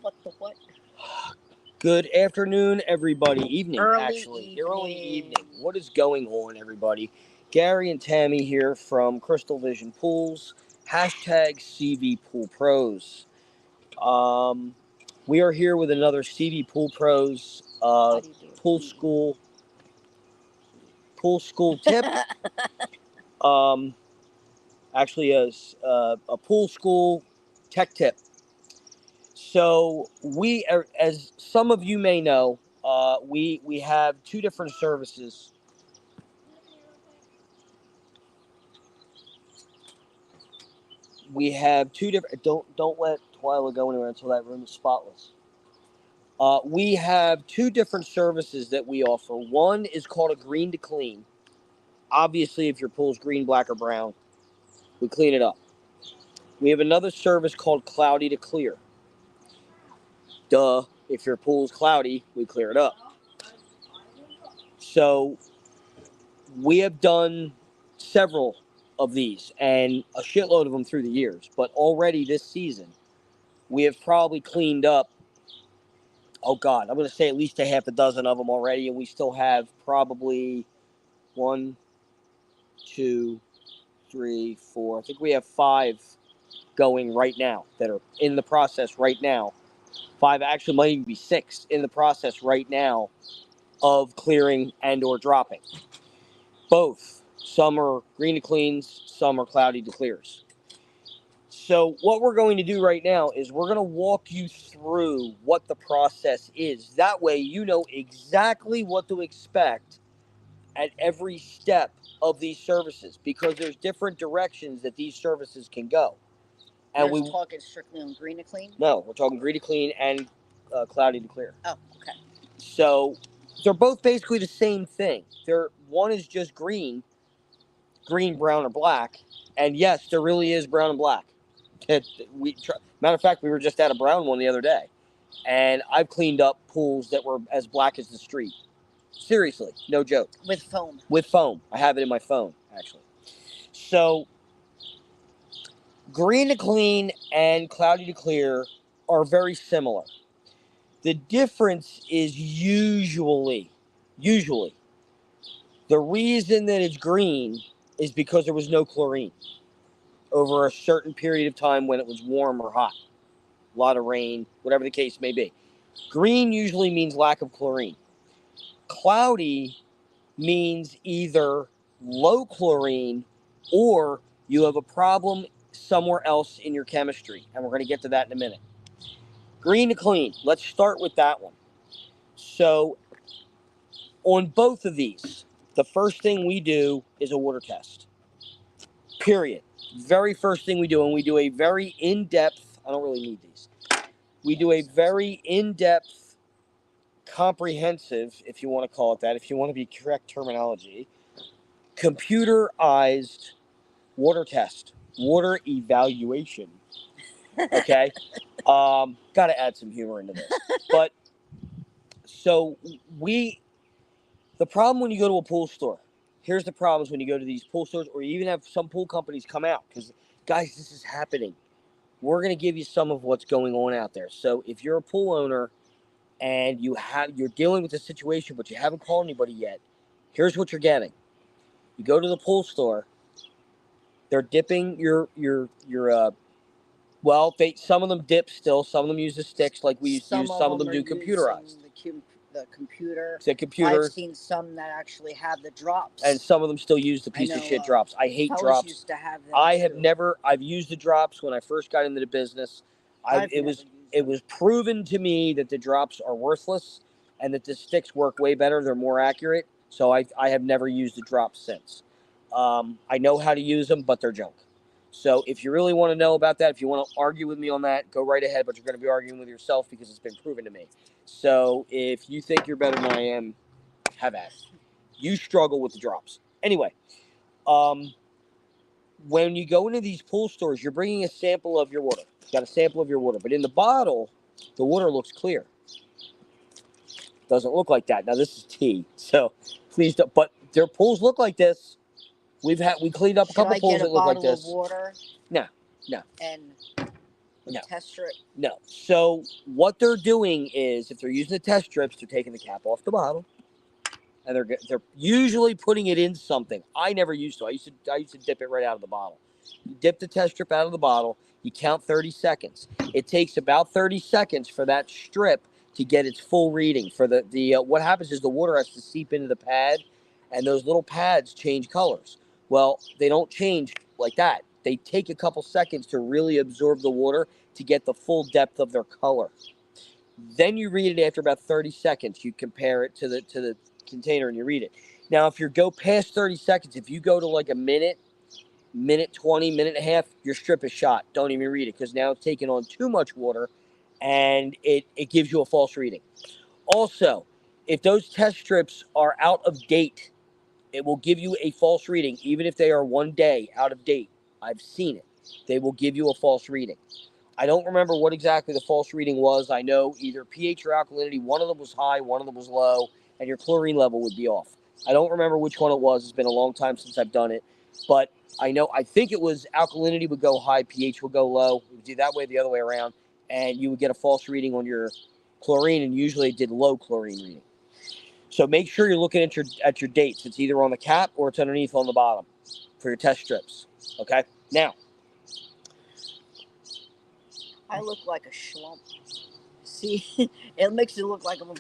What the what? Good afternoon, everybody. Evening, Early actually. Early evening. evening. What is going on, everybody? Gary and Tammy here from Crystal Vision Pools. Hashtag Cvpoolpros. We are here with another Cvpoolpros pool school tip. Actually, a pool school tech tip. So we are, as some of you may know, we have two different services. We have two different. Don't let Twyla go anywhere until that room is spotless. We have two different services that we offer. One is called a green to clean. Obviously, if your pool's green, black, or brown, we clean it up. We have another service called cloudy to clear. Duh. If your pool's cloudy, we clear it up. So we have done several of these and a shitload of them through the years. But already this season, we have probably cleaned up, oh God, I'm going to say at least a half a dozen of them already. And we still have probably 1, 2, 3, 4. I think we have 5 going right now that are in the process right now. 5, actually might even be 6 in the process right now of clearing and or dropping. Both. Some are green to cleans, some are cloudy to clears. So what we're going to do right now is we're going to walk you through what the process is. That way you know exactly what to expect at every step of these services, because there's different directions that these services can go. And we're talking strictly on green to clean? No, we're talking green to clean and cloudy to clear. Oh, okay. So they're both basically the same thing. One is just green, brown, or black. And yes, there really is brown and black. Matter of fact, we were just at a brown one the other day. And I've cleaned up pools that were as black as the street. Seriously, no joke. With foam. With foam. I have it in my phone, actually. So, green to clean and cloudy to clear are very similar. The difference is usually, the reason that it's green is because there was no chlorine over a certain period of time when it was warm or hot. A lot of rain, whatever the case may be. Green usually means lack of chlorine. Cloudy means either low chlorine or you have a problem somewhere else in your chemistry. And we're going to get to that in a minute. Green to clean. Let's start with that one. So on both of these, the first thing we do is a water test. Period. Very first thing we do, and we do a very in-depth, I don't really need these. We do a very in-depth, comprehensive, if you want to call it that, if you want to be correct terminology, computerized water test, water evaluation. Okay? Got to add some humor into this. But, so the problem when you go to a pool store, here's the problems when you go to these pool stores, or you even have some pool companies come out, because, guys, this is happening. We're going to give you some of what's going on out there. So if you're a pool owner and you're dealing with a situation, but you haven't called anybody yet, here's what you're getting. You go to the pool store, they're dipping some of them dip still, some of them use the sticks like we used to use, some of them do computerized. The computer. The computer. I've seen some that actually have the drops. And some of them still use the piece of shit drops. I hate drops. Used to have them I've used the drops when I first got into the business. It was proven to me that the drops are worthless and that the sticks work way better. They're more accurate. So I have never used the drops since. I know how to use them, but they're junk. So if you really want to know about that, if you want to argue with me on that, go right ahead. But you're going to be arguing with yourself because it's been proven to me. So if you think you're better than I am, have at it. You struggle with the drops. Anyway, when you go into these pool stores, you're bringing a sample of your water. You got a sample of your water. But in the bottle, the water looks clear. Doesn't look like that. Now, this is tea. So please don't. But their pools look like this. We cleaned up a couple pools that look like this. Water? No. And with No. the test strip? No. So what they're doing is, if they're using the test strips, they're taking the cap off the bottle, and they're usually putting it in something. I never used to. I used to dip it right out of the bottle. You dip the test strip out of the bottle. You count 30 seconds. It takes about 30 seconds for that strip to get its full reading. For the what happens is the water has to seep into the pad, and those little pads change colors. Well, they don't change like that. They take a couple seconds to really absorb the water to get the full depth of their color. Then you read it after about 30 seconds. You compare it to the container and you read it. Now, if you go past 30 seconds, if you go to like a minute 20, minute and a half, your strip is shot. Don't even read it, because now it's taking on too much water and it gives you a false reading. Also, if those test strips are out of date, it will give you a false reading, even if they are 1 day out of date. I've seen it. They will give you a false reading. I don't remember what exactly the false reading was. I know either pH or alkalinity, one of them was high, one of them was low, and your chlorine level would be off. I don't remember which one it was. It's been a long time since I've done it. But I think it was alkalinity would go high, pH would go low. It would do that way, the other way around, and you would get a false reading on your chlorine, and usually it did low chlorine reading. So make sure you're looking at your dates. It's either on the cap or it's underneath on the bottom for your test strips. Okay? Now, I look like a schlump. See, it makes it look like I'm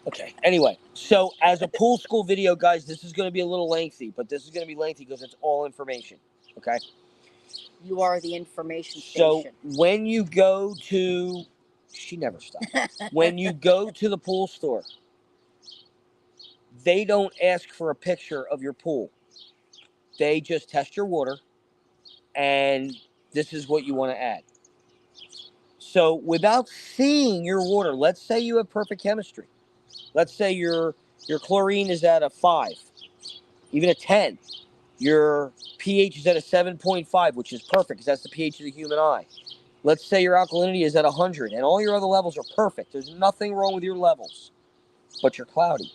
okay. Anyway, so as a pool school video, guys, this is going to be a little lengthy, but this is going to be lengthy because it's all information. Okay? You are the information So station. when you go to, she never stops. When you go to the pool store, they don't ask for a picture of your pool. They just test your water, and this is what you want to add. So without seeing your water, let's say you have perfect chemistry. Let's say your chlorine is at a 5, even a 10. Your pH is at a 7.5, which is perfect because that's the pH of the human eye. Let's say your alkalinity is at 100, and all your other levels are perfect. There's nothing wrong with your levels, but you're cloudy.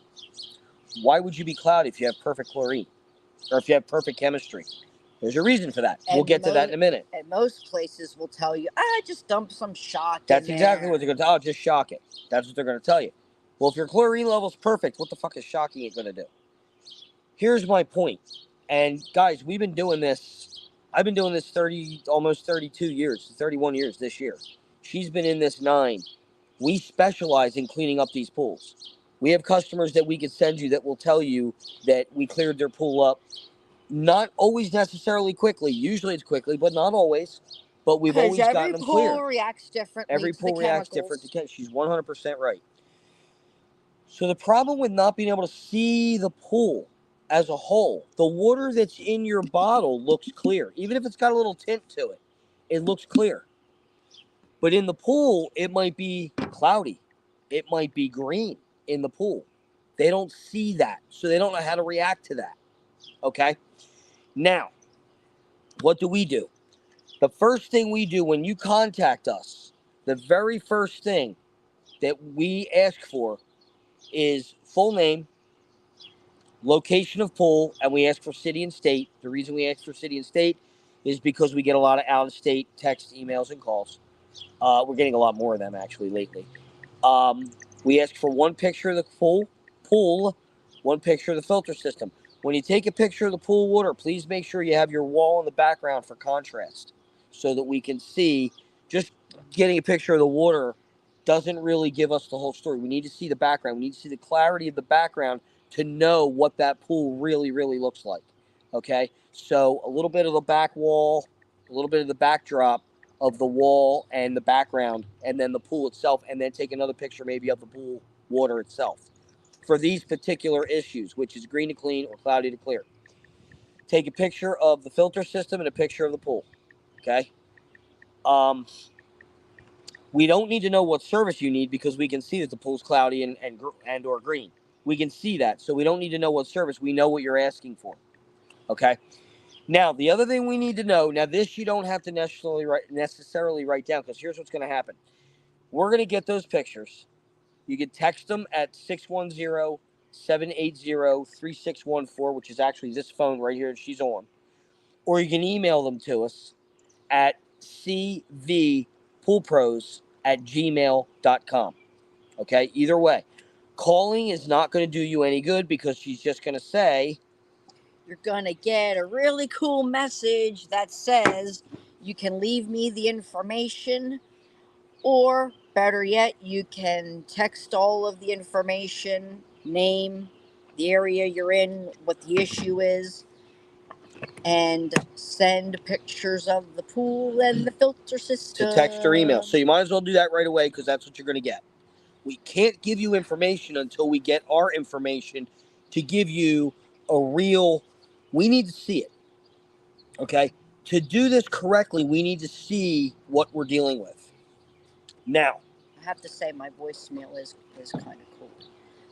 Why would you be cloudy if you have perfect chlorine or if you have perfect chemistry? There's a reason for that. We'll get to that in a minute. And most places will tell you, just dump some shock That's in exactly there. what they're going to tell you. Oh, just shock it. That's what they're going to tell you. Well, if your chlorine level's perfect, what the fuck is shocking it going to do? Here's my point. And guys, we've been doing this. I've been doing this almost 32 years, 31 years this year. She's been in this 9. We specialize in cleaning up these pools. We have customers that we can send you that will tell you that we cleared their pool up. Not always necessarily quickly. Usually it's quickly, but not always. But we've always gotten them clear. Every pool reacts differently. Every pool reacts different to chemicals. She's 100% right. So the problem with not being able to see the pool as a whole, the water that's in your bottle looks clear. Even if it's got a little tint to it, it looks clear. But in the pool, it might be cloudy. It might be green in the pool. They don't see that, so they don't know how to react to that. Okay? Now, what do? The first thing we do when you contact us, the very first thing that we ask for is full name, location of pool, and we ask for city and state. The reason we ask for city and state is because we get a lot of out-of-state text, emails, and calls. We're getting a lot more of them, actually, lately. We ask for one picture of the pool, one picture of the filter system. When you take a picture of the pool water, please make sure you have your wall in the background for contrast so that we can see. Just getting a picture of the water doesn't really give us the whole story. We need to see the background. We need to see the clarity of the background to know what that pool really, really looks like. Okay? So a little bit of the back wall, a little bit of the backdrop of the wall and the background, and then the pool itself, and then take another picture maybe of the pool water itself. For these particular issues, which is green to clean or cloudy to clear. Take a picture of the filter system and a picture of the pool. Okay? We don't need to know what service you need because we can see that the pool's cloudy and or green. We can see that, so we don't need to know what service. We know what you're asking for. Okay? Now, the other thing we need to know, now this you don't have to necessarily write down, because here's what's going to happen. We're going to get those pictures. You can text them at 610-780-3614, which is actually this phone right here that she's on. or you can email them to us at cvpoolpros@gmail.com. Okay, either way. Calling is not going to do you any good because she's just going to say, you're going to get a really cool message that says you can leave me the information, or better yet, you can text all of the information, name, the area you're in, what the issue is, and send pictures of the pool and the filter system. to text or email. So you might as well do that right away because that's what you're going to get. We can't give you information until we get our information to give you a real, we need to see it. Okay? To do this correctly, we need to see what we're dealing with. Now, I have to say my voicemail is kind of cool.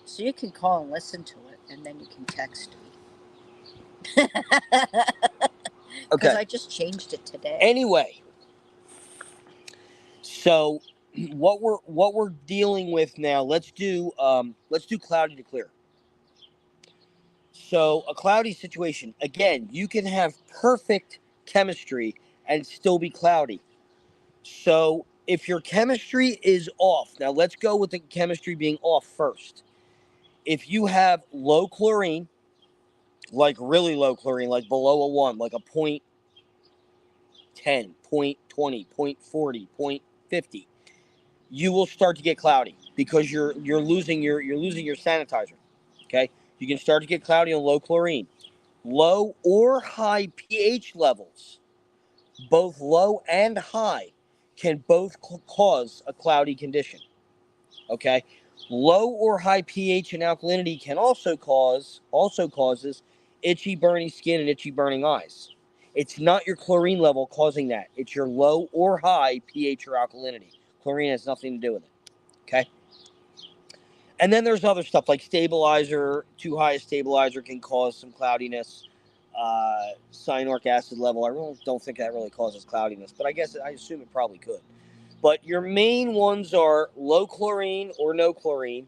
So you can call and listen to it, and then you can text me. Because okay. I just changed it today. Anyway, so what we're dealing with now, let's do cloudy to clear. So a cloudy situation, again, you can have perfect chemistry and still be cloudy. So if your chemistry is off, now let's go with the chemistry being off first. If you have low chlorine, like really low chlorine, like below a 1, like a 0.10, 0.20, 0.40, 0.50, you will start to get cloudy because you're losing your sanitizer. Okay? You can start to get cloudy on low chlorine. Low or high pH levels, both low and high, can both cause a cloudy condition. Okay? Low or high pH and alkalinity can also causes itchy, burning skin and itchy, burning eyes. It's not your chlorine level causing that. It's your low or high pH or alkalinity. Chlorine has nothing to do with it. Okay? And then there's other stuff like stabilizer. Too high a stabilizer can cause some cloudiness. Cyanuric acid level, I really don't think that really causes cloudiness, but I assume it probably could. But your main ones are low chlorine or no chlorine,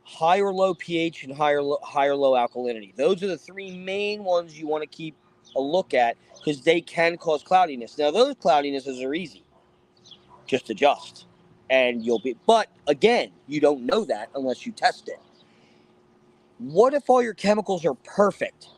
high or low pH, and high or low alkalinity. Those are the three main ones you want to keep a look at because they can cause cloudiness. Now, those cloudinesses are easy. Just adjust and you'll be, but again, you don't know that unless you test it. What if all your chemicals are perfect?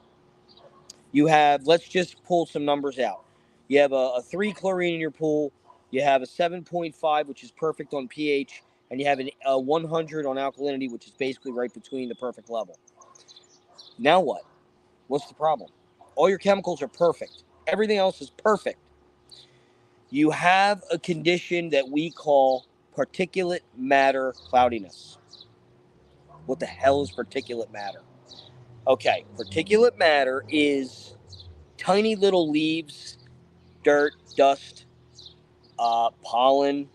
You have, let's just pull some numbers out. You have a 3 chlorine in your pool. You have a 7.5, which is perfect on pH. And you have a 100 on alkalinity, which is basically right between the perfect level. Now what? What's the problem? All your chemicals are perfect. Everything else is perfect. You have a condition that we call particulate matter cloudiness. What the hell is particulate matter? Okay, particulate matter is tiny little leaves, dirt, dust, pollen,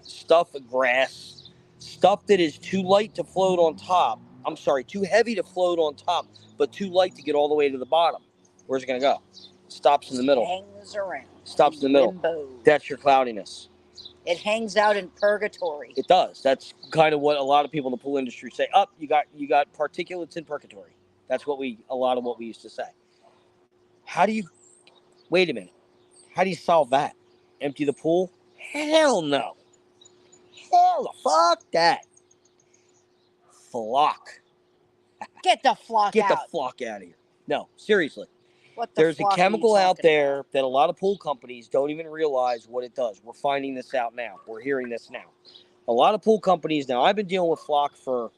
stuff, grass, stuff that is too light to float on top. I'm sorry, too heavy to float on top, but too light to get all the way to the bottom. Where's it going to go? Stops in the middle. Hangs around. Stops in the middle. Limbo. That's your cloudiness. It hangs out in purgatory. It does. That's kind of what a lot of people in the pool industry say. You got particulates in purgatory. That's a lot of what we used to say. Wait a minute. How do you solve that? Empty the pool? Hell no. Hell the fuck that. Flock. Get the flock out. Get the flock out of here. No, seriously. There's a chemical out there that a lot of pool companies don't even realize what it does. We're finding this out now. We're hearing this now. A lot of pool companies now, I've been dealing with flock for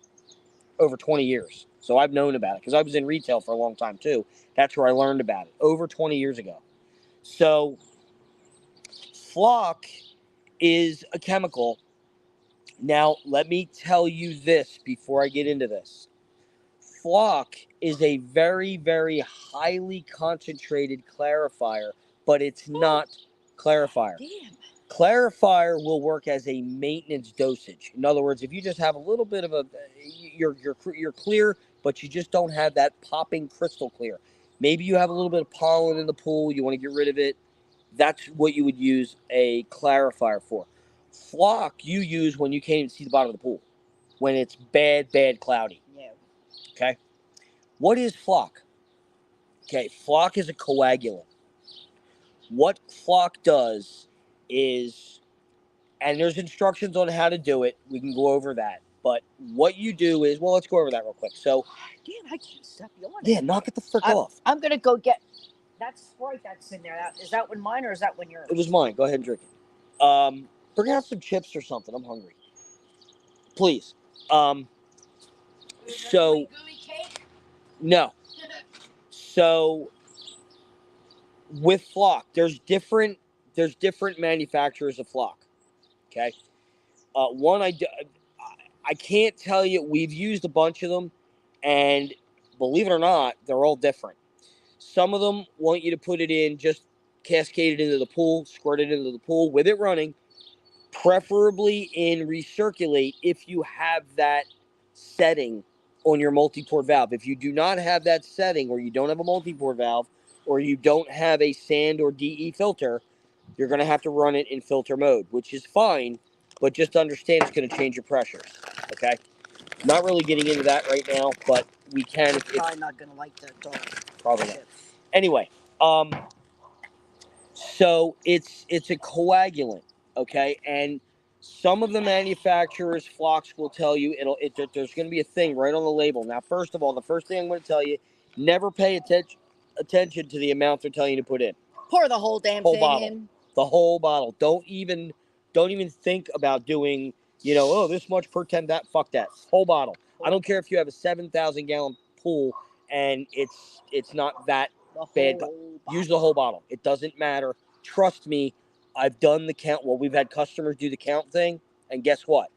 over 20 years. So I've known about it because I was in retail for a long time too. That's where I learned about it over 20 years ago. So flock is a chemical. Now, let me tell you this before I get into this. Flock is a very, very highly concentrated clarifier, but it's not clarifier. Damn. Clarifier will work as a maintenance dosage. In other words, if you just have a little bit of you're clear, but you just don't have that popping crystal clear. Maybe you have a little bit of pollen in the pool, you want to get rid of it. That's what you would use a clarifier for. Flock you use when you can't even see the bottom of the pool, when it's bad cloudy. Yeah. Okay. What is flock? Okay, flock is a coagulant. What flock does is, and there's instructions on how to do it. We can go over that. But what you do is, well, let's go over that real quick. So, Damn, I can't stop yawning. yeah, knock it the frick off. I'm gonna go get that Sprite that's in there. Is that one mine or is that one yours? It was mine. Go ahead and drink it. Bring out some chips or something. I'm hungry. Please. So, no. So, with flock, there's different manufacturers of flock. Okay. One I can't tell you. We've used a bunch of them, and believe it or not, they're all different. Some of them want you to put it in, just cascade it into the pool, squirt it into the pool with it running, preferably in recirculate if you have that setting on your multi-port valve. If you do not have that setting, or you don't have a multi-port valve, or you don't have a sand or DE filter, you're going to have to run it in filter mode, which is fine, but just understand it's going to change your pressures. Okay? Not really getting into that right now, but we can. Probably not going to like that dog. Probably not. Anyway, so it's a coagulant, okay? And some of the manufacturers, flocks, will tell you there's going to be a thing right on the label. Now, first of all, the first thing I'm going to tell you, never pay attention to the amount they're telling you to put in. Pour the whole damn thing bottle. in. The whole bottle. Don't even think about doing, oh, this much per 10, that, fuck that. Whole bottle. I don't care if you have a 7,000 gallon pool and it's not that bad. Use the whole bottle. It doesn't matter. Trust me, I've done the count. Well, we've had customers do the count thing, and guess what?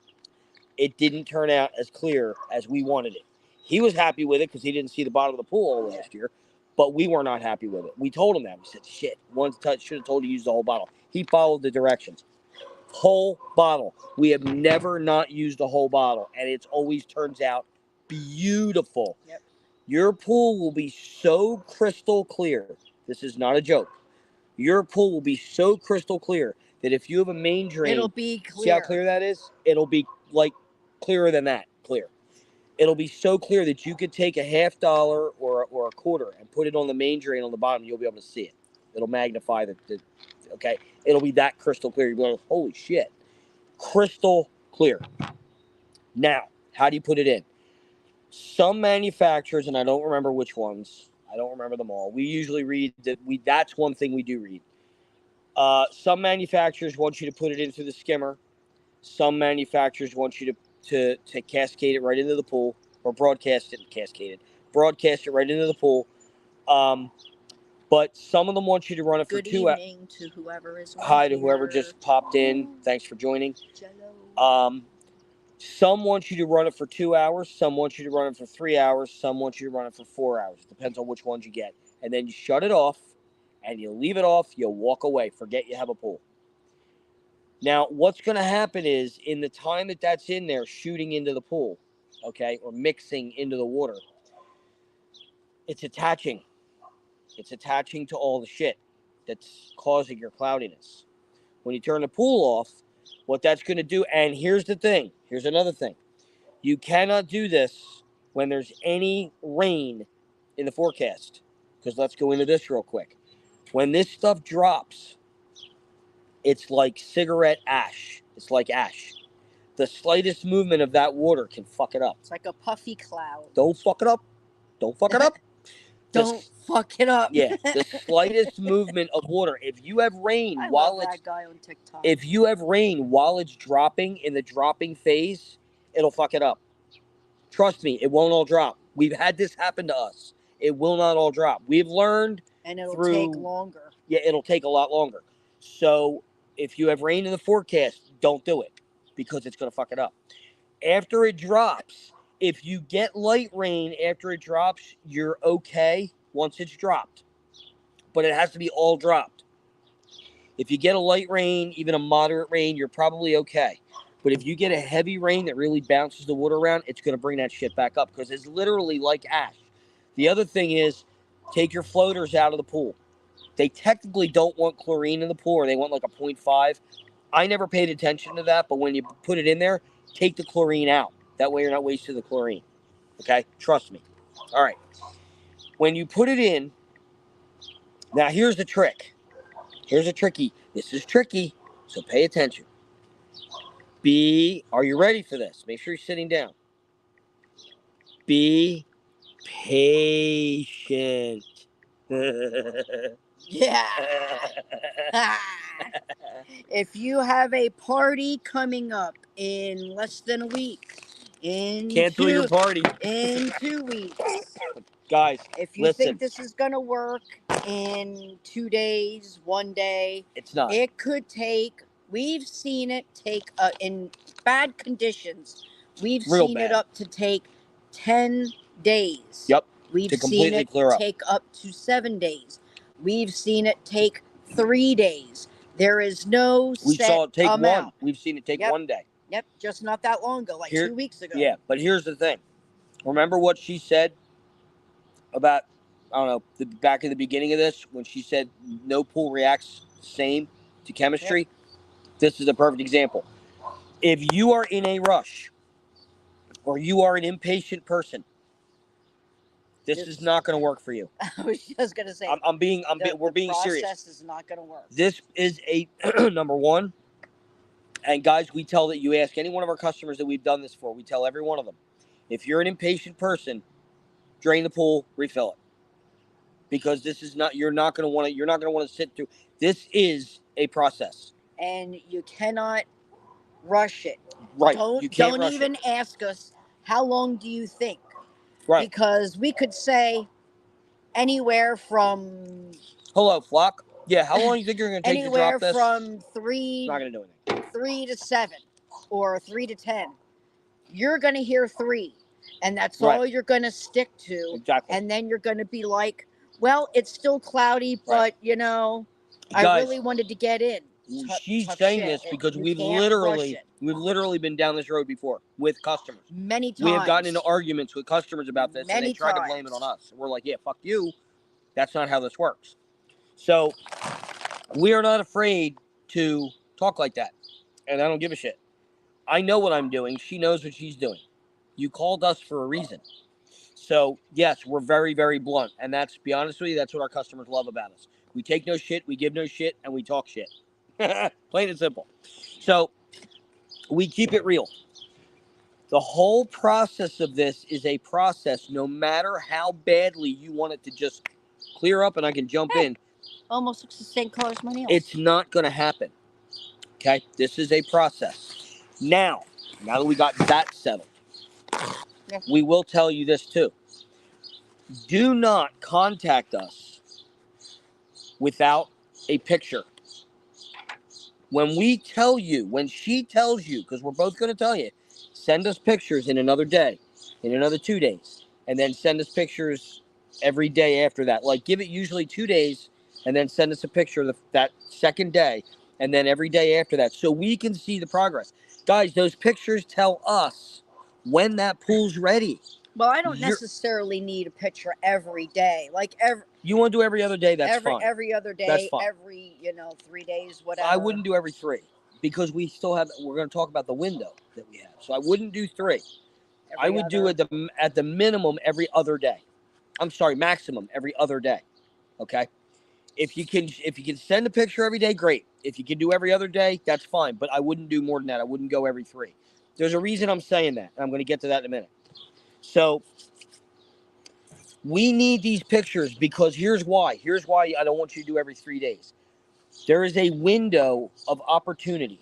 It didn't turn out as clear as we wanted it. He was happy with it because he didn't see the bottom of the pool all last year, but we were not happy with it. We told him that. We said, shit, should have told you to use the whole bottle. He followed the directions. Whole bottle. We have never not used a whole bottle, and it always turns out beautiful. Yep. Your pool will be so crystal clear. This is not a joke. Your pool will be so crystal clear that if you have a main drain, it'll be clear. See how clear that is? It'll be like clearer than that. Clear. It'll be so clear that you could take a $50 or a quarter and put it on the main drain on the bottom. You'll be able to see it. It'll magnify the okay. It'll be that crystal clear. You'll be like, holy shit, crystal clear. Now, how do you put it in? Some manufacturers, and I don't remember which ones. I don't remember them all. We usually read that that's one thing we do read. Some manufacturers want you to put it in through the skimmer. Some manufacturers want you to cascade it right into the pool, or broadcast it right into the pool. But some of them want you to run it for 2 hours. Good evening to whoever is Hi to whoever just popped in. Thanks for joining. Some want you to run it for 2 hours. Some want you to run it for 3 hours. Some want you to run it for 4 hours. Depends on which ones you get. And then you shut it off, and you leave it off. You walk away. Forget you have a pool. Now, what's going to happen is, in the time that that's in there shooting into the pool, okay, or mixing into the water, it's attaching. It's attaching to all the shit that's causing your cloudiness. When you turn the pool off, what that's going to do, and here's the thing, here's another thing. You cannot do this when there's any rain in the forecast, because let's go into this real quick. When this stuff drops, it's like cigarette ash. It's like ash. The slightest movement of that water can fuck it up. It's like a puffy cloud. Don't fuck it up. Don't fuck it up. Don't fuck it up. Yeah, the slightest movement of water. If you have rain I while love that guy on TikTok. If you have rain while it's dropping, in the dropping phase, it'll fuck it up. Trust me, it won't all drop. We've had this happen to us. It will not all drop. We've learned, and it'll take longer. Yeah, it'll take a lot longer. So if you have rain in the forecast, don't do it, because it's going to fuck it up. After it drops, if you get light rain after it drops, you're okay once it's dropped. But it has to be all dropped. If you get a light rain, even a moderate rain, you're probably okay. But if you get a heavy rain that really bounces the water around, it's going to bring that shit back up, because it's literally like ash. The other thing is, take your floaters out of the pool. They technically don't want chlorine in the pool, or they want like a 0.5. I never paid attention to that, but when you put it in there, take the chlorine out. That way you're not wasting the chlorine. Okay? Trust me. All right. When you put it in, Now, here's the trick. Here's a tricky. This is tricky, so pay attention. Are you ready for this? Make sure you're sitting down. Be patient. Yeah. If you have a party coming up in less than a week, Cancel your party. in 2 weeks, Guys, if you listen. think this is going to work in 2 days, 1 day, It's not. it could take, we've seen it take, in bad conditions, we've Real seen bad. it up to take 10 days. Yep. We've To seen completely it clear up. take up to 7 days. We've seen it take 3 days. There is no We set saw it take amount. one. We've seen it take Yep. 1 day. Yep, just not that long ago, like 2 weeks ago. Yeah, but here's the thing. Remember what she said about, I don't know, back in the beginning of this, when she said no pool reacts the same to chemistry? Yep. This is a perfect example. If you are in a rush or you are an impatient person, this is not going to work for you. I was just going to say, we're being serious. The process is not going to work. This is a number one. And guys, we tell that you ask any one of our customers that we've done this for, we tell every one of them, if you're an impatient person, drain the pool, refill it. Because this is not, you're not going to want to sit through. This is a process. And you cannot rush it. Right. Don't even ask us, how long do you think? Right. Because we could say anywhere from... Hello, flock. Yeah, how long do you think you're going to take to drop this? Anywhere from 3... Not going to do anything. 3 to 7 or 3 to 10. You're going to hear 3. And that's all you're going to stick to. Exactly. And then you're going to be like, well, it's still cloudy, but, you know, guys, I really wanted to get in. She's saying this because we've literally been down this road before with customers. Many times. We have gotten into arguments with customers about this, and they try to blame it on us. We're like, yeah, fuck you. That's not how this works. So we are not afraid to talk like that, and I don't give a shit. I know what I'm doing. She knows what she's doing. You called us for a reason. So, yes, we're very, very blunt, and that's, be honest with you, that's what our customers love about us. We take no shit, we give no shit, and we talk shit. Plain and simple. So we keep it real. The whole process of this is a process, no matter how badly you want it to just clear up and I can jump in. Almost looks the same color as my nails. It's not going to happen. Okay? This is a process. Now that we got that settled, we will tell you this too. Do not contact us without a picture. When she tells you, because we're both going to tell you, send us pictures in another day, in another 2 days, and then send us pictures every day after that. Like, give it usually 2 days, and then send us a picture that second day, and then every day after that, so we can see the progress. Guys, those pictures tell us when that pool's ready. Well, I don't necessarily need a picture every day. Like you want to do every other day, that's fine. Every other day, that's fine. Every 3 days, whatever. I wouldn't do every 3 because we're going to talk about the window that we have. So I wouldn't do 3. I would do it at the minimum every other day. I'm sorry, maximum every other day. Okay? If you can send a picture every day, great. If you can do every other day, that's fine. But I wouldn't do more than that. I wouldn't go every 3. There's a reason I'm saying that. And I'm going to get to that in a minute. So we need these pictures because here's why. Here's why I don't want you to do every 3 days. There is a window of opportunity.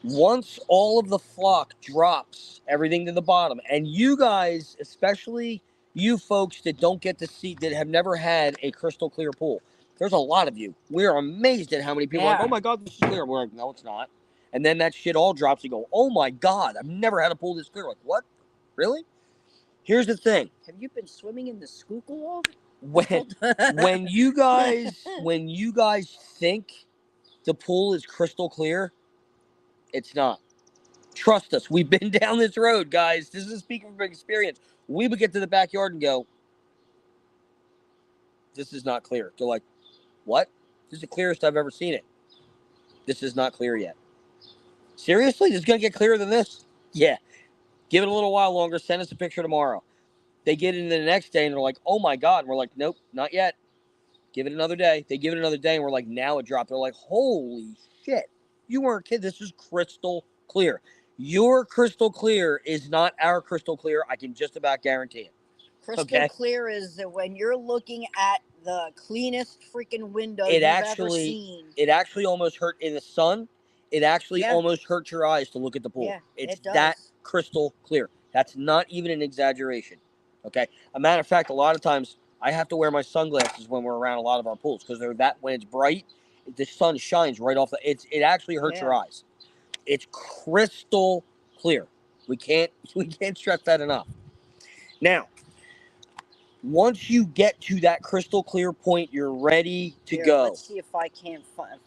Once all of the flock drops everything to the bottom, and you guys, especially you folks that don't get to see, that have never had a crystal clear pool, there's a lot of you. We're amazed at how many people are like, oh my God, this is clear. We're like, no, it's not. And then that shit all drops and go, oh my God, I've never had a pool this clear. Like, what? Really? Here's the thing. Have you been swimming in the Schuylkill? When you guys think the pool is crystal clear, it's not. Trust us. We've been down this road, guys. This is speaking from experience. We would get to the backyard and go, this is not clear. They're like, what? This is the clearest I've ever seen it. This is not clear yet. Seriously? This is going to get clearer than this? Yeah. Give it a little while longer. Send us a picture tomorrow. They get into the next day and they're like, oh my God. And we're like, nope, not yet. Give it another day. They give it another day, and we're like, now it dropped. They're like, holy shit. You weren't kidding. This is crystal clear. Your crystal clear is not our crystal clear. I can just about guarantee it. Crystal Okay? clear is that when you're looking at the cleanest freaking window It you've ever actually, seen. it actually almost hurt in the sun. It actually Yeah. almost hurts your eyes to look at the pool. Yeah, It's it does. that crystal clear. That's not even an exaggeration. Okay? A matter of fact, a lot of times I have to wear my sunglasses when we're around a lot of our pools because they're that when it's bright, the sun shines right off the. It actually hurts your eyes. It's crystal clear. We can't stress that enough. Now, once you get to that crystal clear point, you're ready to Here, go. let's see if I can't find.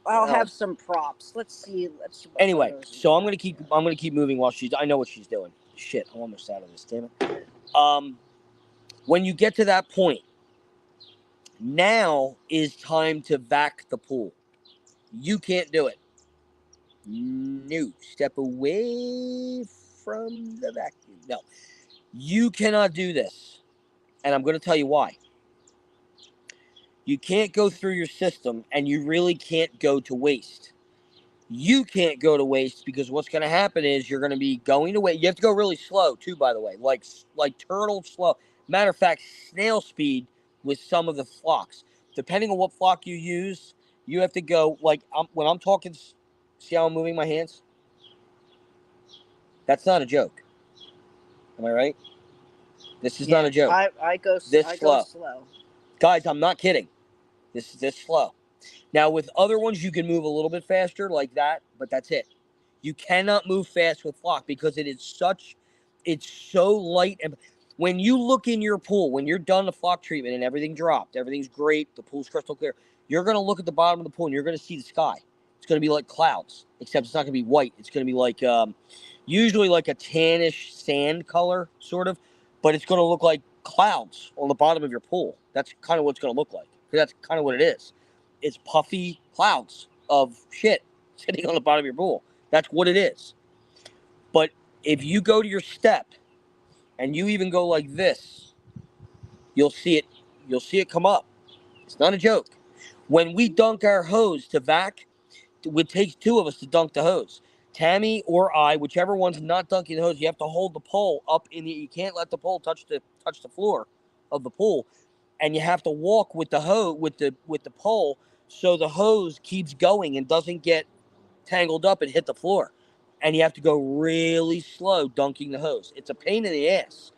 I'll have some props. Let's see. Let's see what anyway, photos we so I'm got gonna keep moving while I know what she's doing. Shit, I'm almost out of this. Damn it. When you get to that point, now is time to vac the pool. You can't do it. No, step away from the vacuum. No, you cannot do this, and I'm going to tell you why. You can't go through your system, and you really can't go to waste. You can't go to waste because what's going to happen is you're going to be going to waste. You have to go really slow too, by the way, like turtle slow. Matter of fact, snail speed with some of the flocks. Depending on what flock you use, you have to go like when I'm talking. See how I'm moving my hands? That's not a joke. Am I right? This is not a joke. I go slow. Guys, I'm not kidding. This is this slow. Now, with other ones, you can move a little bit faster like that, but that's it. You cannot move fast with flock because it's so light. And when you look in your pool, when you're done the flock treatment and everything dropped, everything's great, the pool's crystal clear, you're going to look at the bottom of the pool and you're going to see the sky. It's going to be like clouds, except it's not going to be white. It's going to be like usually like a tannish sand color, sort of, but it's going to look like clouds on the bottom of your pool. That's kind of what it's going to look like. That's kind of what it is. It's puffy clouds of shit sitting on the bottom of your pool. That's what it is. But if you go to your step and you even go like this, you'll see it. You'll see it come up. It's not a joke. When we dunk our hose to vac, it takes two of us to dunk the hose. Tammy or I, whichever one's not dunking the hose, you have to hold the pole up in the. You can't let the pole touch the floor of the pool, and you have to walk with the hose with the pole so the hose keeps going and doesn't get tangled up and hit the floor. And you have to go really slow dunking the hose. It's a pain in the ass.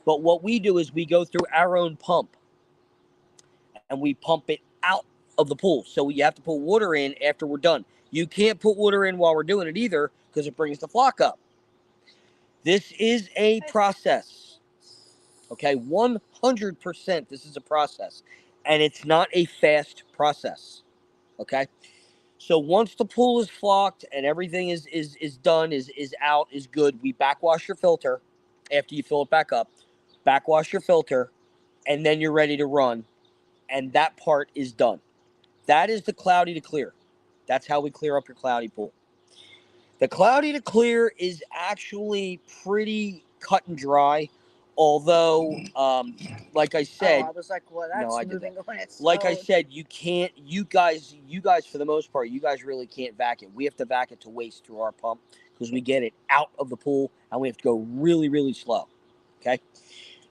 But what we do is we go through our own pump and we pump it out of the pool. So you have to put water in after we're done. You can't put water in while we're doing it either because it brings the flock up. This is a process. Okay, 100% this is a process. And it's not a fast process. Okay? So once the pool is flocked and everything is done, is out, is good, we backwash your filter after you fill it back up. Backwash your filter, and then you're ready to run. And that part is done. That is the cloudy to clear. That's how we clear up your cloudy pool. The cloudy to clear is actually pretty cut and dry. Although, like I said, I was like, well, that's no, I did moving that. on its Like I own. said, you can't. You guys, for the most part, you guys really can't vac it. We have to vac it to waste through our pump because we get it out of the pool and we have to go really, really slow. Okay.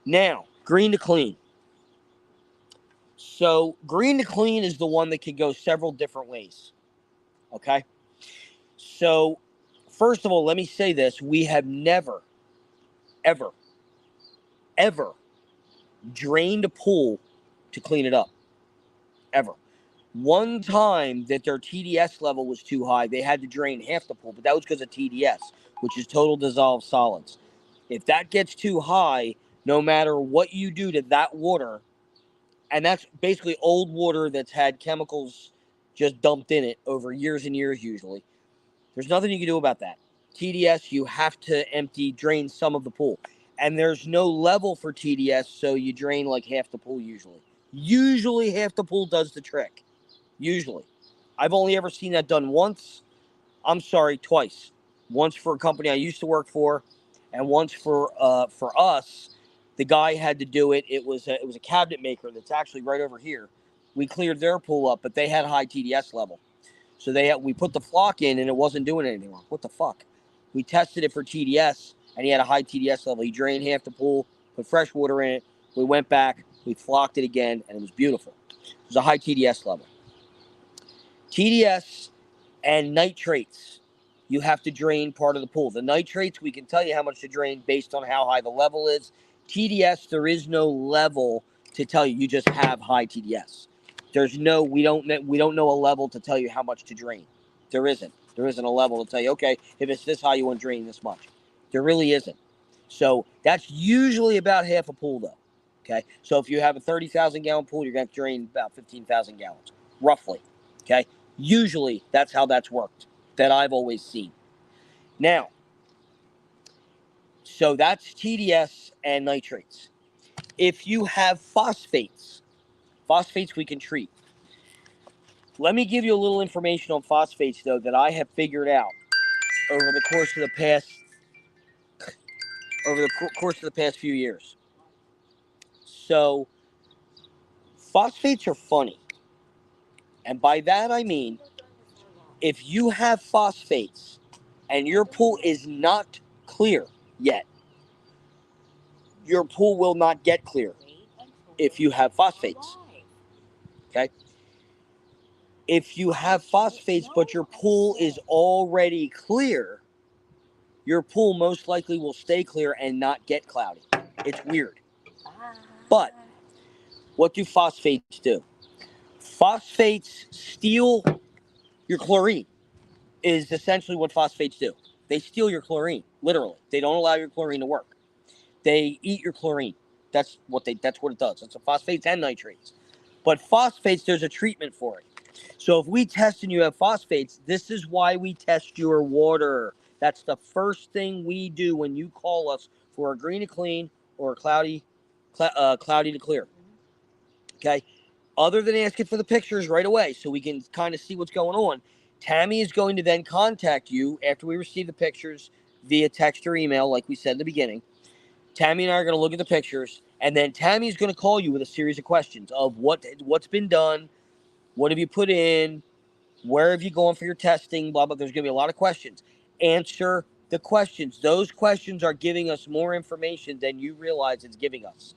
Now, green to clean. So, green to clean is the one that can go several different ways. Okay. So, first of all, let me say this: we have never, ever, ever drained a pool to clean it up. Ever. One time that their TDS level was too high, they had to drain half the pool, but that was because of TDS, which is total dissolved solids. If that gets too high, no matter what you do to that water, and that's basically old water that's had chemicals just dumped in it over years and years usually, there's nothing you can do about that. TDS, you have to drain some of the pool. And there's no level for TDS, so you drain like half the pool usually. Usually half the pool does the trick. Usually. I've only ever seen that done once. I'm sorry, twice. Once for a company I used to work for, and once for us. The guy had to do it. It was a cabinet maker that's actually right over here. We cleared their pool up, but they had high TDS level. So we put the flock in, and it wasn't doing anything wrong. What the fuck? We tested it for TDS, and he had a high TDS level. He drained half the pool, put fresh water in it. We went back, we flocked it again, and it was beautiful. It was a high TDS level. TDS and nitrates, you have to drain part of the pool. The nitrates, we can tell you how much to drain based on how high the level is. TDS, there is no level to tell you. You just have high TDS. We don't know a level to tell you how much to drain. There isn't a level to tell you, okay, if it's this high, you want to drain this much. There really isn't. So that's usually about half a pool, though. Okay, so if you have a 30,000 gallon pool, you're going to drain about 15,000 gallons, roughly. Okay, usually that's how that's worked, that I've always seen. Now, so that's TDS and nitrates. If you have phosphates we can treat. Let me give you a little information on phosphates, though, that I have figured out over the course of the past few years. So, phosphates are funny. And by that I mean, if you have phosphates and your pool is not clear yet, your pool will not get clear if you have phosphates. Okay? If you have phosphates but your pool is already clear, your pool most likely will stay clear and not get cloudy. It's weird. But what do phosphates do? Phosphates steal your chlorine, is essentially what phosphates do. They steal your chlorine, literally. They don't allow your chlorine to work. They eat your chlorine. That's what it does. It's a phosphates and nitrates. But phosphates, there's a treatment for it. So if we test and you have phosphates, this is why we test your water. That's the first thing we do when you call us for a green to clean or a cloudy to clear. Okay? Other than asking for the pictures right away so we can kind of see what's going on, Tammy is going to then contact you after we receive the pictures via text or email, like we said in the beginning. Tammy and I are going to look at the pictures, and then Tammy is going to call you with a series of questions of what's been done, what have you put in, where have you gone for your testing, blah, blah. There's going to be a lot of questions. Answer the questions. Those questions are giving us more information than you realize it's giving us.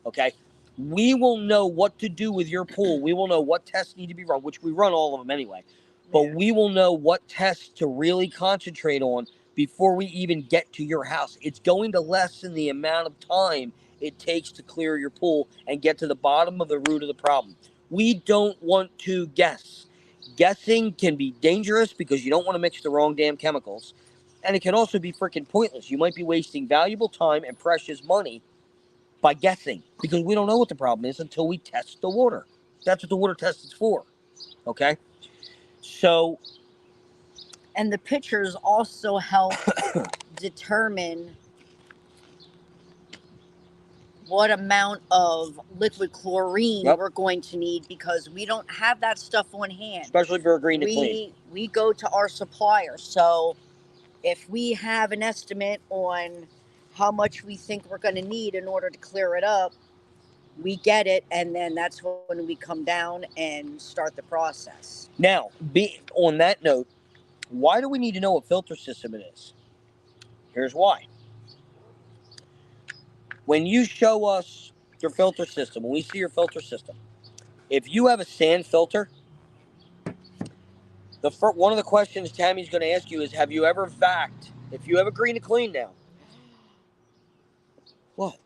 Okay? We will know what to do with your pool. We will know what tests need to be run, which we run all of them anyway. But we will know what tests to really concentrate on before we even get to your house. It's going to lessen the amount of time it takes to clear your pool and get to the bottom of the root of the problem. We don't want to guess. Guessing can be dangerous because you don't want to mix the wrong damn chemicals. And it can also be freaking pointless. You might be wasting valuable time and precious money by guessing because we don't know what the problem is until we test the water. That's what the water test is for. Okay? So. And the pictures also help determine what amount of liquid chlorine we're going to need because we don't have that stuff on hand. Especially for a green to clean. We go to our supplier. So if we have an estimate on how much we think we're going to need in order to clear it up, we get it, and then that's when we come down and start the process. Now, on that note, why do we need to know what filter system it is? Here's why. When you show us your filter system, when we see your filter system, if you have a sand filter, one of the questions Tammy's going to ask you is, have you ever vacked? If you have a green to clean now. What?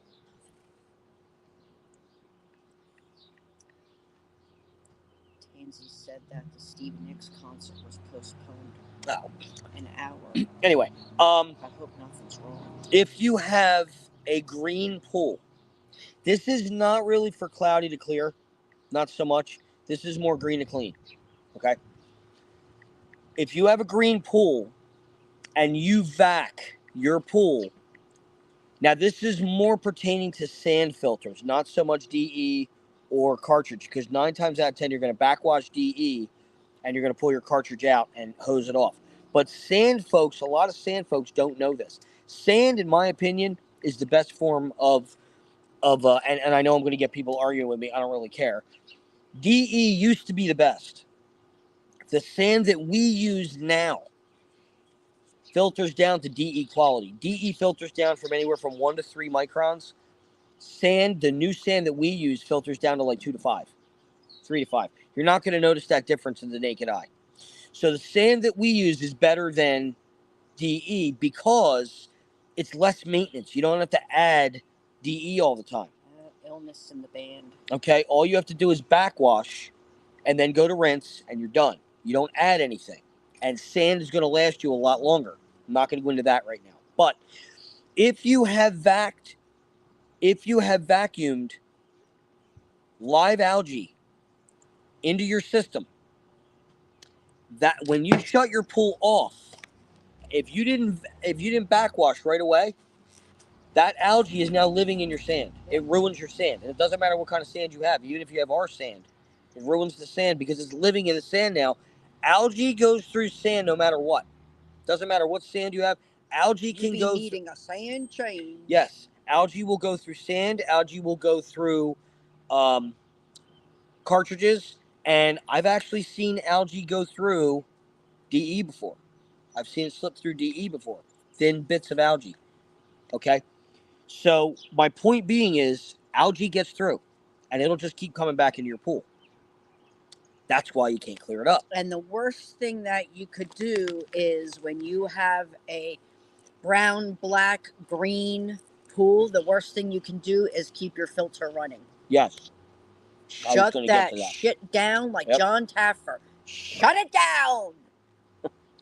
Tansy said that the Stevie Nicks concert was postponed an hour. Anyway, I hope nothing's wrong. If you have a green pool, this is not really for cloudy to clear, not so much. This is more green to clean. Okay? If you have a green pool and you vac your pool, now this is more pertaining to sand filters, not so much DE or cartridge, because 9 times out of 10 you're going to backwash DE and you're going to pull your cartridge out and hose it off. But sand folks, a lot of sand folks don't know this. Sand, in my opinion, is the best form of and I know I'm going to get people arguing with me. I don't really care. DE used to be the best. The sand that we use now filters down to DE quality. DE filters down from anywhere from 1 to 3 microns. Sand, the new sand that we use, filters down to like 2 to 5, 3 to 5. You're not going to notice that difference in the naked eye. So the sand that we use is better than DE because it's less maintenance. You don't have to add DE all the time. Illness in the band. Okay, all you have to do is backwash and then go to rinse and you're done. You don't add anything. And sand is going to last you a lot longer. I'm not going to go into that right now. But if you have vacuumed live algae into your system, that when you shut your pool off, if you didn't backwash right away, that algae is now living in your sand. It ruins your sand. And it doesn't matter what kind of sand you have. Even if you have our sand, it ruins the sand because it's living in the sand now. Algae goes through sand no matter what. Doesn't matter what sand you have. Algae can go needing a sand change. Yes. Algae will go through sand. Algae will go through cartridges. And I've actually seen algae go through DE before. I've seen it slip through DE before. Thin bits of algae. Okay? So my point being is algae gets through. And it'll just keep coming back into your pool. That's why you can't clear it up. And the worst thing that you could do is when you have a brown, black, green pool, the worst thing you can do is keep your filter running. Yes. Shut that shit down like John Taffer. Shut it down.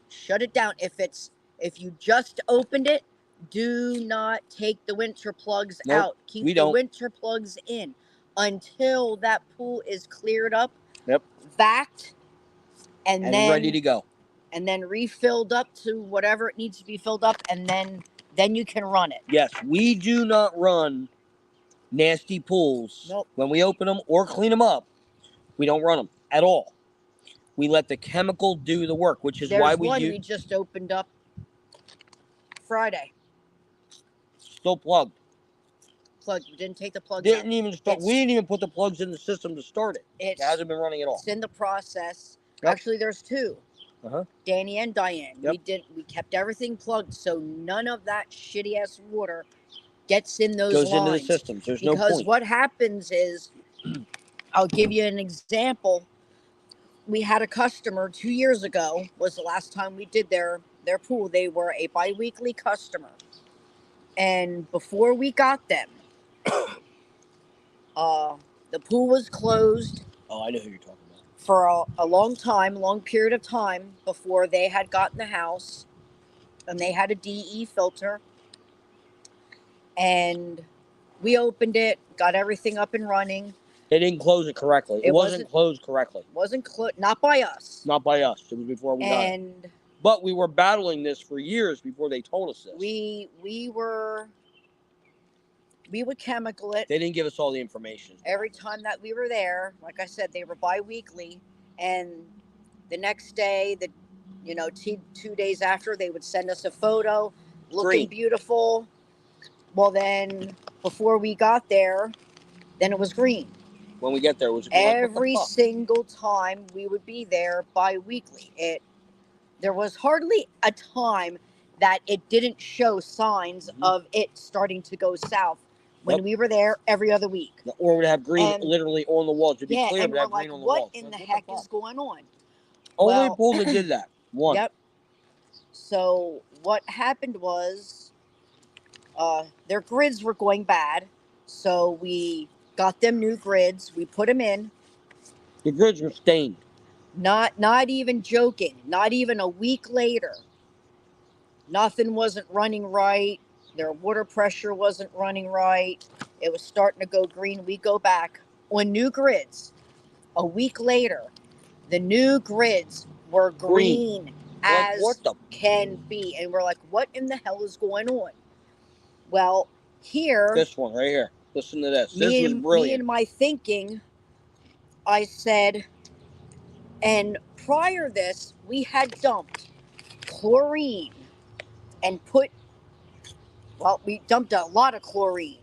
Shut it down. If you just opened it, do not take the winter plugs out. Keep the winter plugs in until that pool is cleared up, vacked, and then ready to go. And then refilled up to whatever it needs to be filled up, and then you can run it. Yes, we do not run nasty pools. Nope. When we open them or clean them up, we don't run them at all. We let the chemical do the work, which is why we just opened up Friday. Still plugged. Plugged. We didn't take the plugs out. We didn't even put the plugs in the system to start it. It hasn't been running at all. It's in the process. Yep. Actually, there's 2. Danny and Diane. Yep. We kept everything plugged so none of that shitty ass water gets in those lines. Goes into the systems. There's no point. Because what happens is, I'll give you an example. We had a customer 2 years ago, was the last time we did their pool. They were a bi-weekly customer. And before we got them, the pool was closed. Oh, I know who you're talking about. For a long period of time before they had gotten the house. And they had a DE filter. And we opened it, got everything up and running. They didn't close it correctly. It wasn't closed correctly. Not by us. Not by us. It was before we got it. But we were battling this for years before they told us this. We would chemical it. They didn't give us all the information. Every time that we were there, like I said, they were bi-weekly. And the next day, 2 days after, they would send us a photo looking beautiful. Well, then before we got there, then it was green. When we get there, it was green. Every single time we would be there bi-weekly. There was hardly a time that it didn't show signs of it starting to go south when we were there every other week. Or would have green literally on the walls. To be clear, and would have green on the walls. What in the heck is going on? Only pool that did that. One. Yep. So what happened was their grids were going bad. So we got them new grids. We put them in. The grids were stained. Not even joking. Not even a week later. Nothing wasn't running right. Their water pressure wasn't running right. It was starting to go green. We go back on new grids. A week later, the new grids were green as can be. And we're like, what in the hell is going on? Well, here. This one right here. Listen to this. This was brilliant. Me and my thinking, I said, and prior this, we had dumped chlorine and we dumped a lot of chlorine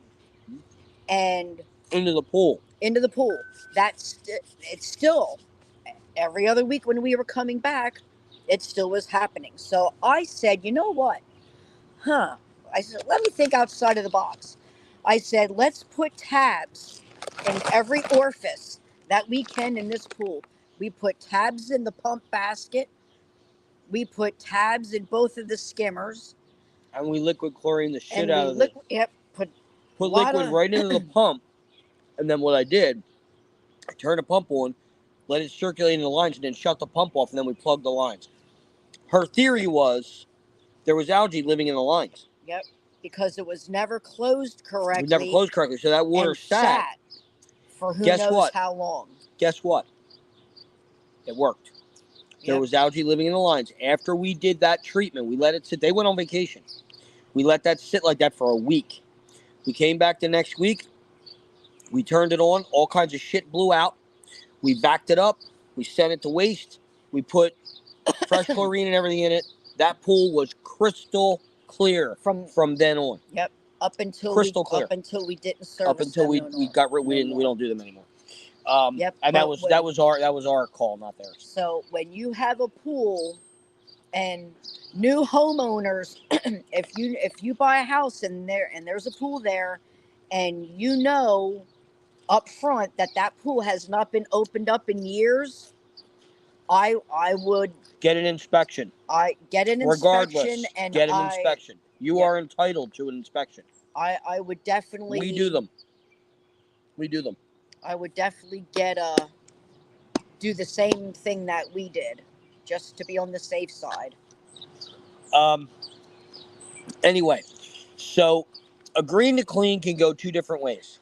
and into the pool. It's still every other week when we were coming back, it still was happening. So I said, you know what? I said, let me think outside of the box. I said, let's put tabs in every orifice that we can in this pool. We put tabs in the pump basket. We put tabs in both of the skimmers. And we liquid chlorine the shit And out of it. Yep, put liquid right into the pump. And then what I did, I turned the pump on, let it circulate in the lines, and then shut the pump off, and then we plugged the lines. Her theory was there was algae living in the lines. Yep, because it was never closed correctly. It was never closed correctly, so that water sat for who knows how long. Guess what? It worked. There was algae living in the lines. After we did that treatment, we let it sit. They went on vacation. We let that sit like that for a week. We came back the next week. We turned it on. All kinds of shit blew out. We backed it up. We sent it to waste. We put fresh chlorine and everything in it. That pool was crystal clear from then on. Yep. Up until crystal clear. Up until we didn't service Up until we got rid. We don't do them anymore. And that was our call, not theirs. So when you have a pool, and new homeowners, if you buy a house and there's a pool there, and you know up front that pool has not been opened up in years, I would get an inspection. Regardless, and get an inspection. You are entitled to an inspection. I would definitely. We do them. I would definitely do the same thing that we did, just to be on the safe side. Anyway, so a green to clean can go two different ways.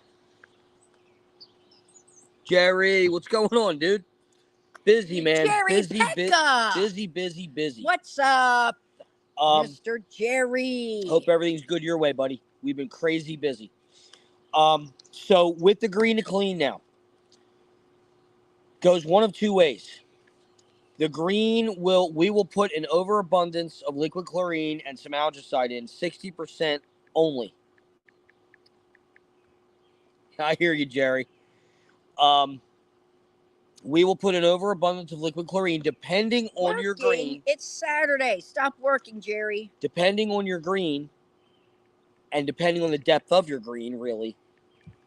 Jerry, what's going on, dude? Busy, man. Jerry Busy. What's up, Mr. Jerry? Hope everything's good your way, buddy. We've been crazy busy. So with the green to clean now, goes one of two ways. The green we will put an overabundance of liquid chlorine and some algicide in, 60% only. I hear you, Jerry. We will put an overabundance of liquid chlorine depending on your green. It's Saturday. Stop working, Jerry. Depending on your green and depending on the depth of your green, really,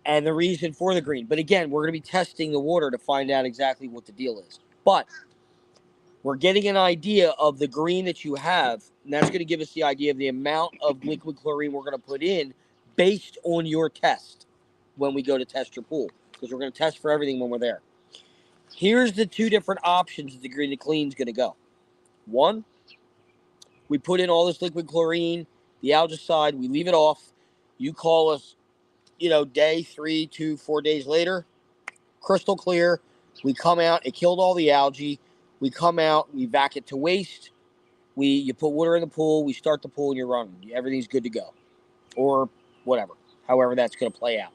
and the reason for the green. But again, we're going to be testing the water to find out exactly what the deal is. But we're getting an idea of the green that you have, and that's going to give us the idea of the amount of liquid chlorine we're going to put in based on your test when we go to test your pool, because we're going to test for everything when we're there. Here's the two different options that the green to clean is going to go. One, we put in all this liquid chlorine, the algicide, we leave it off. You call us, day 3 to 4 days later, crystal clear. We come out, it killed all the algae. We come out, we vac it to waste. You put water in the pool, we start the pool, and you're running. Everything's good to go. Or whatever, however that's going to play out.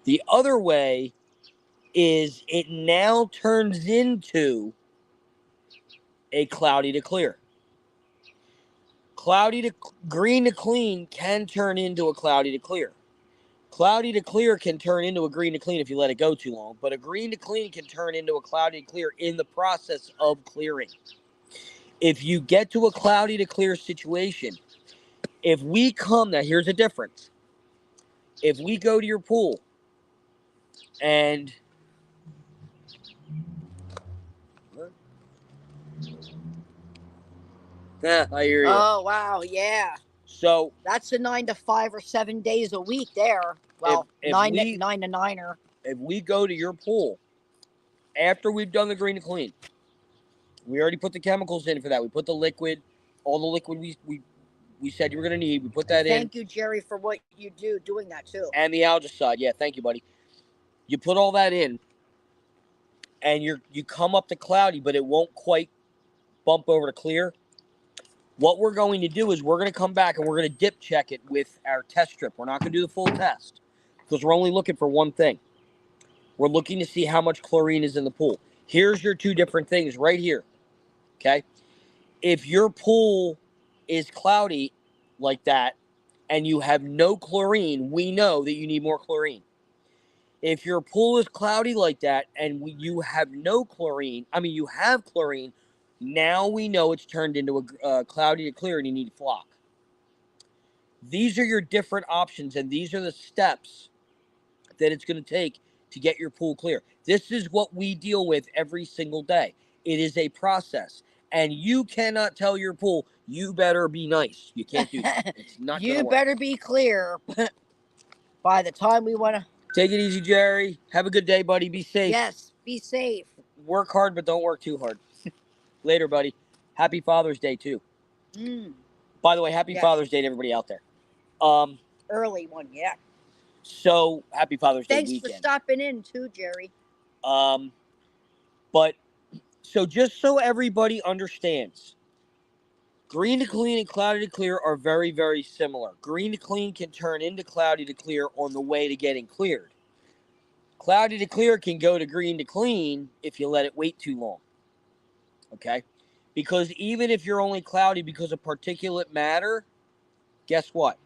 The other way is it now turns into a cloudy to clear. Green to clean can turn into a cloudy to clear. Cloudy to clear can turn into a green to clean if you let it go too long, but a green to clean can turn into a cloudy to clear in the process of clearing. If you get to a cloudy to clear situation, now here's a difference. If we go to your pool and I hear you. Oh, wow, yeah. So that's a 9 to 5 or 7 days a week there. Well, if 9 to 9er. If we go to your pool after we've done the green to clean, we already put the chemicals in for that. We put the liquid, all the liquid we said you were going to need. We put that in. Thank you, Jerry, for what you do doing that too. And the algicide. Yeah, thank you, buddy. You put all that in, and you come up to cloudy, but it won't quite bump over to clear. What we're going to do is we're going to come back and we're going to dip check it with our test strip. We're not going to do the full test because we're only looking for one thing. We're looking to see how much chlorine is in the pool. Here's your two different things right here. Okay? If your pool is cloudy like that and you have no chlorine, we know that you need more chlorine. If your pool is cloudy like that and you have no chlorine, you have chlorine, now we know it's turned into a cloudy to clear and you need flock. These are your different options, and these are the steps that it's going to take to get your pool clear. This is what we deal with every single day. It is a process, and you cannot tell your pool, you better be nice. You can't do that. It's not going to You work. better be clear by the time we want to. Take it easy, Jerry. Have a good day, buddy. Be safe. Yes, be safe. Work hard, but don't work too hard. Later, buddy. Happy Father's Day, too. By the way, happy Father's Day to everybody out there. Early one, yeah. So, happy Father's Day Thanks weekend. for stopping in, too, Jerry. But, so just so everybody understands, green to clean and cloudy to clear are very, very similar. Green to clean can turn into cloudy to clear on the way to getting cleared. Cloudy to clear can go to green to clean if you let it wait too long. Okay? Because even if you're only cloudy because of particulate matter, guess what?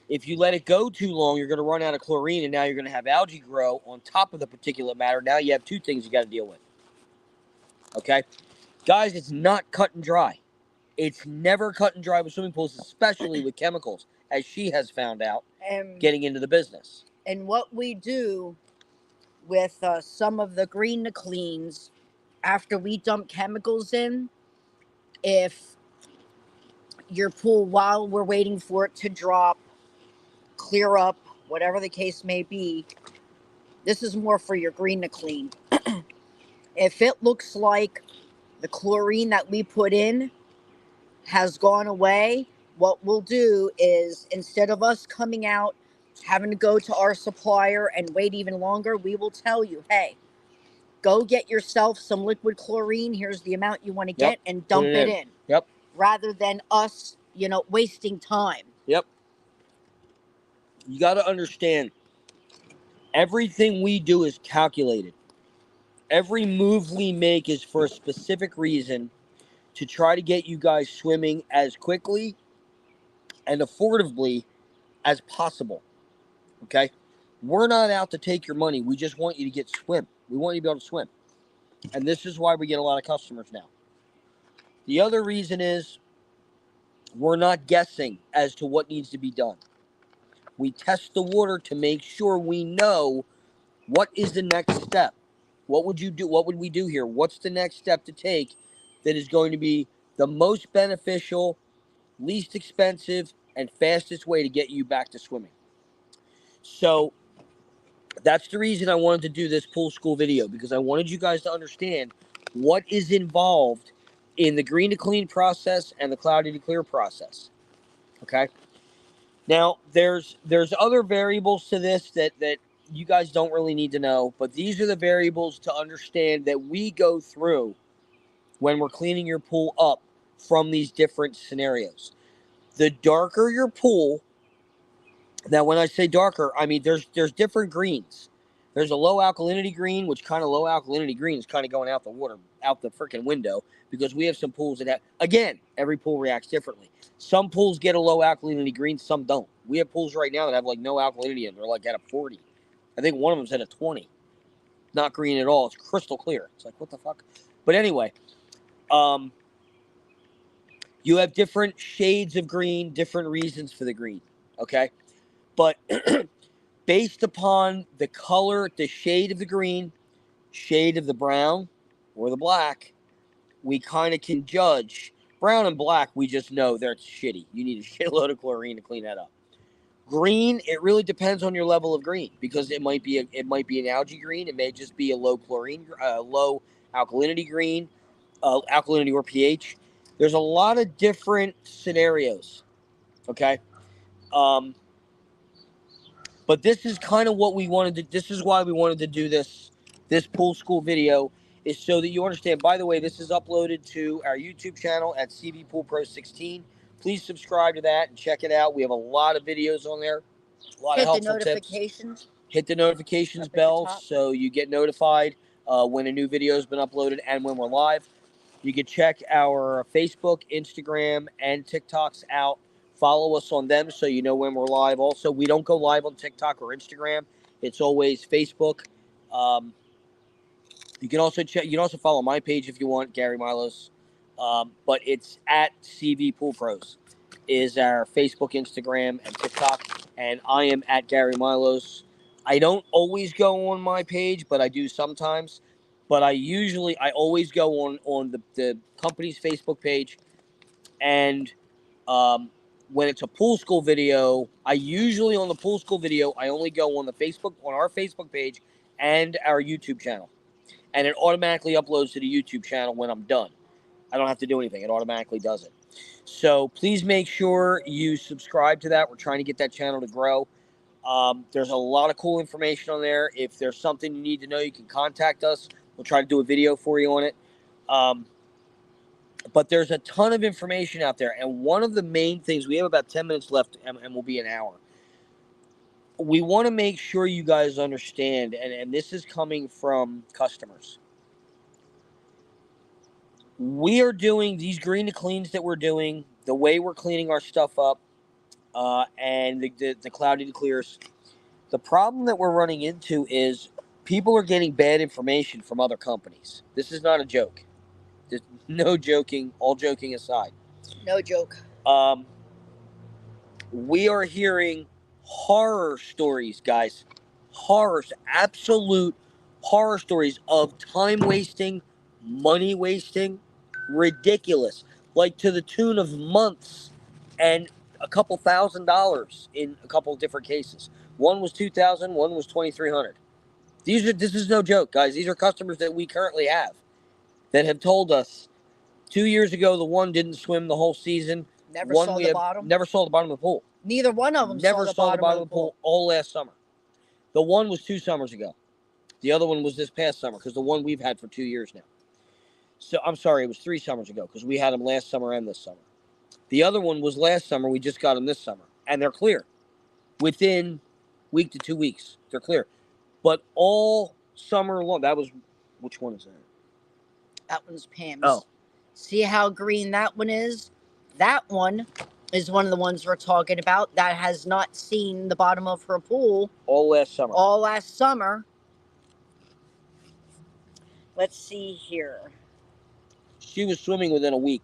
If you let it go too long, you're going to run out of chlorine, and now you're going to have algae grow on top of the particulate matter. Now you have two things you got to deal with. Okay? Guys, it's not cut and dry. It's never cut and dry with swimming pools, especially with chemicals, as she has found out getting into the business. And what we do with some of the green to cleans, after we dump chemicals in, if your pool, while we're waiting for it to drop, clear up, whatever the case may be, this is more for your green to clean. If it looks like the chlorine that we put in has gone away, what we'll do is, instead of us coming out, having to go to our supplier and wait even longer, we will tell you, hey, go get yourself some liquid chlorine. Here's the amount you want to get, and dump it in. Yep. Rather than us, wasting time. Yep. You got to understand, everything we do is calculated. Every move we make is for a specific reason, to try to get you guys swimming as quickly and affordably as possible. Okay? We're not out to take your money. We just want you to get swim. We want you to be able to swim. And this is why we get a lot of customers now. The other reason is we're not guessing as to what needs to be done. We test the water to make sure we know what is the next step. What would you do? What would we do here? What's the next step to take that is going to be the most beneficial, least expensive, and fastest way to get you back to swimming? So that's the reason I wanted to do this pool school video, because I wanted you guys to understand what is involved in the green to clean process and the cloudy to clear process. Okay? Now, there's other variables to this that you guys don't really need to know, but these are the variables to understand that we go through when we're cleaning your pool up from these different scenarios. The darker your pool, now when I say darker, I mean there's different greens. There's a low alkalinity green, which kind of low alkalinity green is kind of going out the water, out the freaking window, because we have some pools that have, again, every pool reacts differently. Some pools get a low alkalinity green, some don't. We have pools right now that have like no alkalinity and they're like at a 40. I think one of them's at a 20. Not green at all. It's crystal clear. It's like, what the fuck? But anyway, you have different shades of green, different reasons for the green, okay? But based upon the color, the shade of the green, shade of the brown, or the black, we kind of can judge. Brown and black, we just know they're shitty. You need a shitload of chlorine to clean that up. Green, it really depends on your level of green, because it might be an algae green. It may just be a low chlorine, low alkalinity green, alkalinity or pH. There's a lot of different scenarios. Okay. But this is kind of what we wanted to. This is why we wanted to do this pool school video, is so that you understand. By the way, this is uploaded to our YouTube channel at Cvpoolpros 16. Please subscribe to that and check it out. We have a lot of videos on there. A lot of helpful tips. Hit the notifications bell so you get notified when a new video has been uploaded and when we're live. You can check our Facebook, Instagram, and TikToks out. Follow us on them so you know when we're live. Also, we don't go live on TikTok or Instagram It's always Facebook. Um, you can also check. You can also follow my page if you want, Gary Milos. But it's at Cvpoolpros is our Facebook, Instagram, and TikTok, and I am at Gary Milos. I don't always go on my page, but I do sometimes. But I always go on the company's Facebook page, and when it's a pool school video, I usually on the pool school video, I only go on our Facebook page and our YouTube channel, and it automatically uploads to the YouTube channel when I'm done. I don't have to do anything; it automatically does it. So please make sure you subscribe to that. We're trying to get that channel to grow. There's a lot of cool information on there. If there's something you need to know, you can contact us. We'll try to do a video for you on it. But there's a ton of information out there. And one of the main things, we have about 10 minutes left and we'll be an hour. We want to make sure you guys understand, and this is coming from customers. We are doing these green to cleans that we're doing, the way we're cleaning our stuff up, and the cloudy to clears. The problem that we're running into is people are getting bad information from other companies. This is not a joke. There's no joking, all joking aside. No joke. We are hearing horror stories, guys. Horrors, absolute horror stories of time wasting, money wasting, ridiculous. Like to the tune of months and a couple $1,000s in a couple of different cases. One was $2,000, one was $2,300. This is no joke, guys. These are customers that we currently have that have told us 2 years ago the one didn't swim the whole season. Never saw the bottom. Never saw the bottom of the pool. Neither one of them Never saw the bottom of the pool all last summer. The one was 2 summers ago. The other one was this past summer because the one we've had for 2 years now. So I'm sorry, it was 3 summers ago because we had them last summer and this summer. The other one was last summer. We just got them this summer, and they're clear within week to 2 weeks. They're clear, but all summer long. That was which one is that? That one's Pam's. Oh, see how green that one is? That one is one of the ones we're talking about that has not seen the bottom of her pool all last summer. All last summer. Let's see here. She was swimming within a week.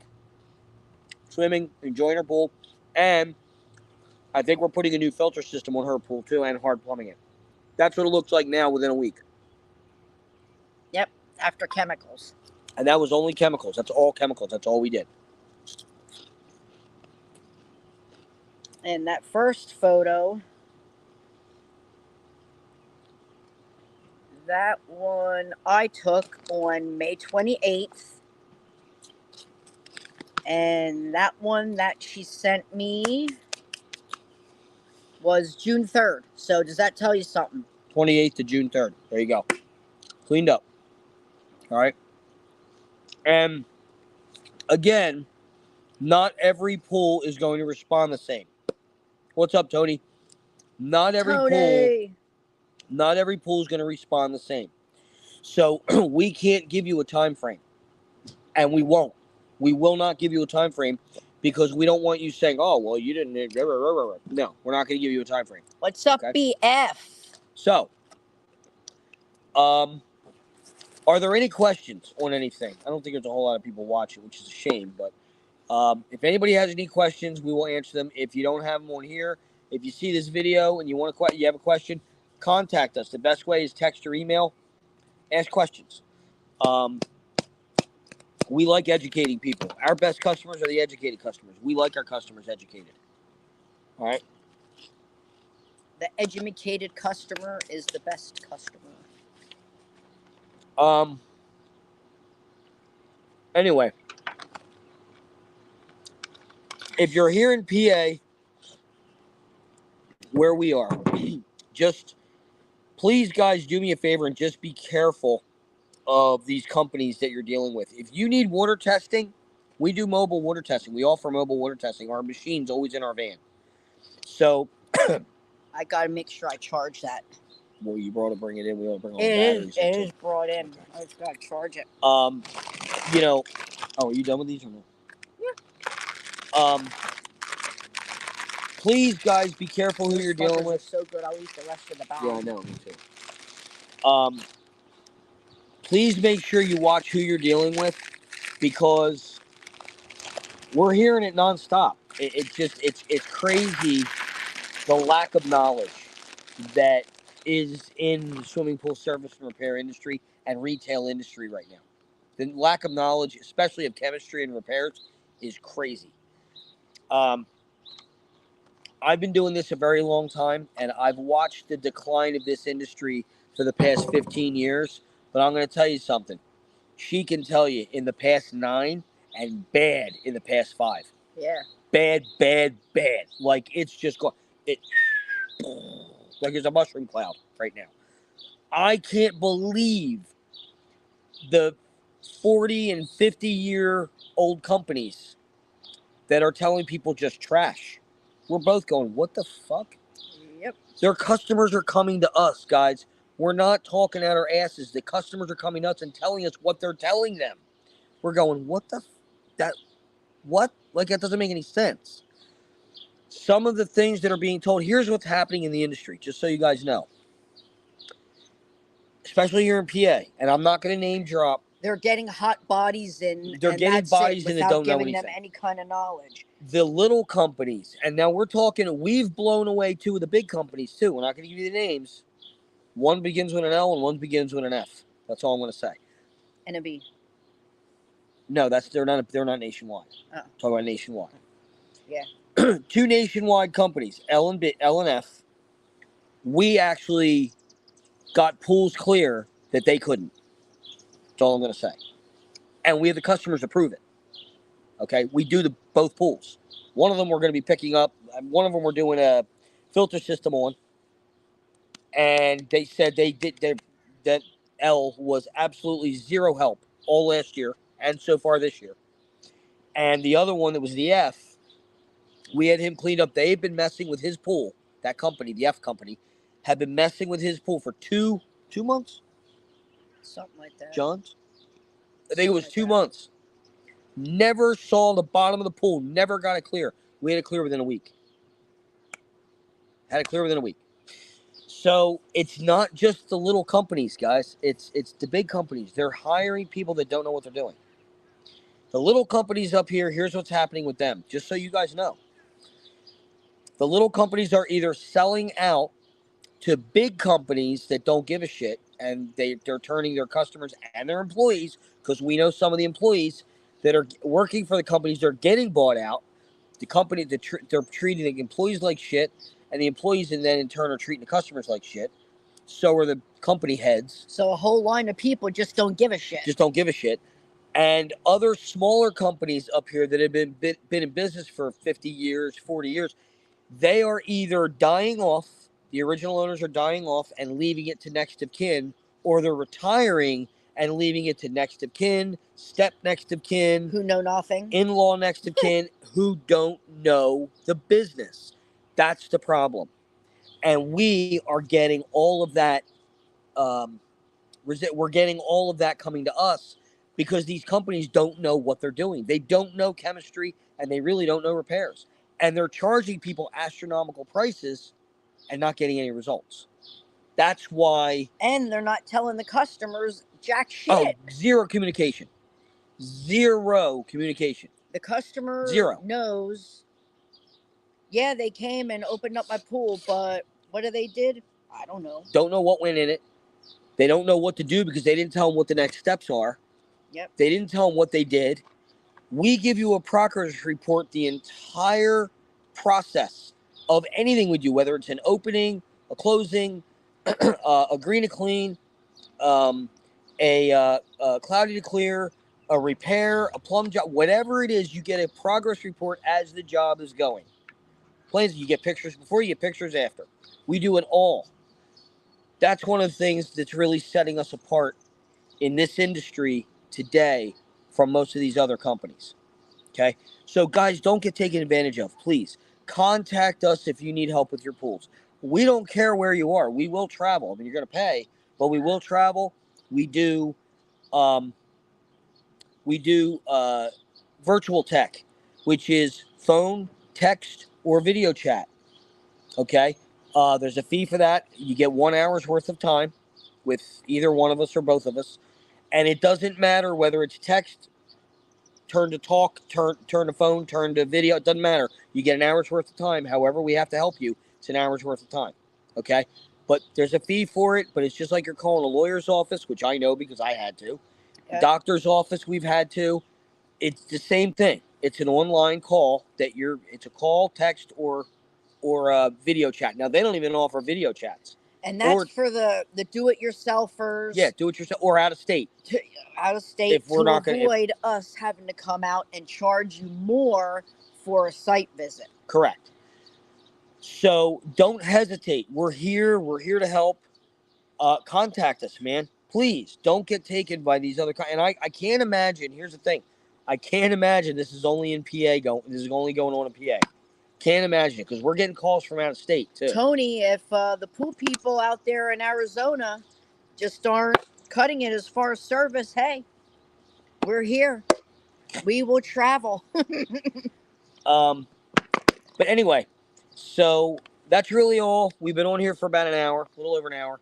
Swimming, enjoying her pool, and I think we're putting a new filter system on her pool too and hard plumbing it. That's what it looks like now within a week. Yep, after chemicals. And that was only chemicals. That's all chemicals. That's all we did. And that first photo, that one I took on May 28th. And that one that she sent me was June 3rd. So does that tell you something? 28th to June 3rd. There you go. Cleaned up. All right. And again, not every pool is going to respond the same. What's up, Tony? Not every pool is going to respond the same. So we can't give you a time frame. And we won't. We will not give you a time frame because we don't want you saying, "Oh, well, you didn't." No, we're not going to give you a time frame. What's up, okay? BF? So, are there any questions on anything? I don't think there's a whole lot of people watching, which is a shame. But if anybody has any questions, we will answer them. If you don't have them on here, if you see this video and you have a question, contact us. The best way is text or email. Ask questions. We like educating people. Our best customers are the educated customers. We like our customers educated. All right? The educated customer is the best customer. Anyway, if you're here in PA, where we are, just please, guys, do me a favor and just be careful of these companies that you're dealing with. If you need water testing, we do mobile water testing. We offer mobile water testing. Our machine's always in our van. So I gotta make sure I charge that. Well, you brought to bring it in. We ought to bring all the batteries. It is brought in. I just gotta charge it. You know, are you done with these or no? Yeah. please, guys, be careful who Those you're dealing fuckers are with. so good. I'll eat the rest of the bag. Yeah, I know, me too. Please make sure you watch who you're dealing with, because we're hearing it nonstop. It's crazy, the lack of knowledge that is in the swimming pool service and repair industry and retail industry right now. The lack of knowledge, especially of chemistry and repairs, is crazy. I've been doing this a very long time, and I've watched the decline of this industry for the past 15 years. But I'm going to tell you something. She can tell you in the past 9, and bad in the past 5. Yeah. Bad, bad, bad. Like, it's just going, like there's a mushroom cloud right now. I can't believe the 40 and 50-year-old companies that are telling people just trash. We're both going, what the fuck? Yep. Their customers are coming to us, guys. We're not talking out our asses. The customers are coming to us and telling us what they're telling them. We're going, what the that what? Like, that doesn't make any sense. Some of the things that are being told, here's what's happening in the industry, just so you guys know. Especially here in PA, and I'm not going to name drop. They're getting hot bodies in. They're and getting that's bodies it, in that don't know without giving them anything. any kind of knowledge. The little companies, and now we're talking, we've blown away 2 of the big companies too. We're not going to give you the names. One begins with an L and one begins with an F. That's all I'm going to say. And a B. No, they're not nationwide. Oh. Talk about nationwide. Yeah. 2 nationwide companies, L and F. We actually got pools clear that they couldn't. That's all I'm going to say. And we have the customers to prove it. Okay, we do both pools. One of them we're going to be picking up. One of them we're doing a filter system on, and they said that L was absolutely zero help all last year and so far this year. And the other one that was the F, we had him cleaned up. They've been messing with his pool. That company, the F company, had been messing with his pool for two months. Something like that. Johns? I think it was 2 months. Never saw the bottom of the pool. Never got it clear. We had it clear within a week. Had it clear within a week. So it's not just the little companies, guys. It's the big companies. They're hiring people that don't know what they're doing. The little companies up here, here's what's happening with them, just so you guys know. The little companies are either selling out to big companies that don't give a shit, and they're turning their customers and their employees, because we know some of the employees that are working for the companies, they're getting bought out. The company, they're treating the employees like shit, and the employees, and then in turn, are treating the customers like shit. So are the company heads. So a whole line of people just don't give a shit. Just don't give a shit. And other smaller companies up here that have been in business for 50 years, 40 years, they are either dying off, the original owners are dying off and leaving it to next of kin, or they're retiring and leaving it to next of kin, step next of kin, who know nothing, in-law next of kin, who don't know the business. That's the problem. And we are getting all of that. We're getting all of that coming to us because these companies don't know what they're doing. They don't know chemistry, and they really don't know repairs. And they're charging people astronomical prices and not getting any results. That's why. And they're not telling the customers jack shit. Oh, zero communication. Zero communication. The customer Zero. knows, yeah, they came and opened up my pool, but what they did, I don't know. Don't know what went in it. They don't know what to do because they didn't tell them what the next steps are. Yep. They didn't tell them what they did. We give you a progress report, the entire process of anything we do, whether it's an opening, a closing, a green to clean, a cloudy to clear, a repair, a plumb job, whatever it is, you get a progress report as the job is going. Plans, you get pictures before, you get pictures after. We do it all. That's one of the things that's really setting us apart in this industry today from most of these other companies. Okay? So, guys, don't get taken advantage of. Please contact us if you need help with your pools. We don't care where you are. We will travel. I mean, you're going to pay, but we will travel. We do virtual tech, which is phone, text, or video chat. Okay. There's a fee for that. You get 1 hour's worth of time with either one of us or both of us. And it doesn't matter whether it's text, turn to talk, turn to phone, turn to video. It doesn't matter. You get an hour's worth of time. However, we have to help you. It's an hour's worth of time. Okay. But there's a fee for it. But it's just like you're calling a lawyer's office, which I know because I had to. Okay. Doctor's office, we've had to. It's the same thing. It's an online call that it's a call, text, or video chat. Now they don't even offer video chats. And that's for the do-it-yourselfers. Yeah, do it yourself or out of state. Out of state If we're to not gonna- avoid us having to come out and charge you more for a site visit. Correct. So don't hesitate. We're here. We're here to help. Contact us, man. Please don't get taken by these other. And I can't imagine. Here's the thing. I can't imagine this is only in PA. This is only going on in PA. Can't imagine it because we're getting calls from out of state too. Tony, if the pool people out there in Arizona just aren't cutting it as far as service, hey, we're here. We will travel. But anyway, so that's really all. We've been on here for about an hour, a little over an hour.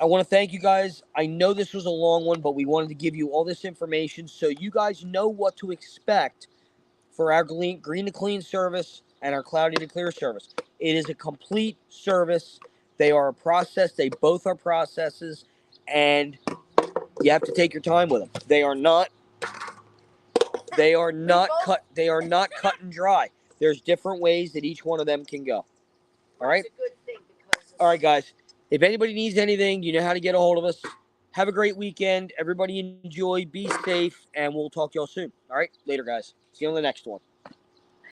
I want to thank you guys. I know this was a long one, but we wanted to give you all this information so you guys know what to expect for our green to clean service and our cloudy to clear service. It is a complete service. They are a process. They both are processes, and you have to take your time with them. They are not cut and dry. There's different ways that each one of them can go. All right? That's a good thing because All right, guys. If anybody needs anything, you know how to get a hold of us. Have a great weekend. Everybody enjoy. Be safe. And we'll talk to y'all soon. All right? Later, guys. See you on the next one.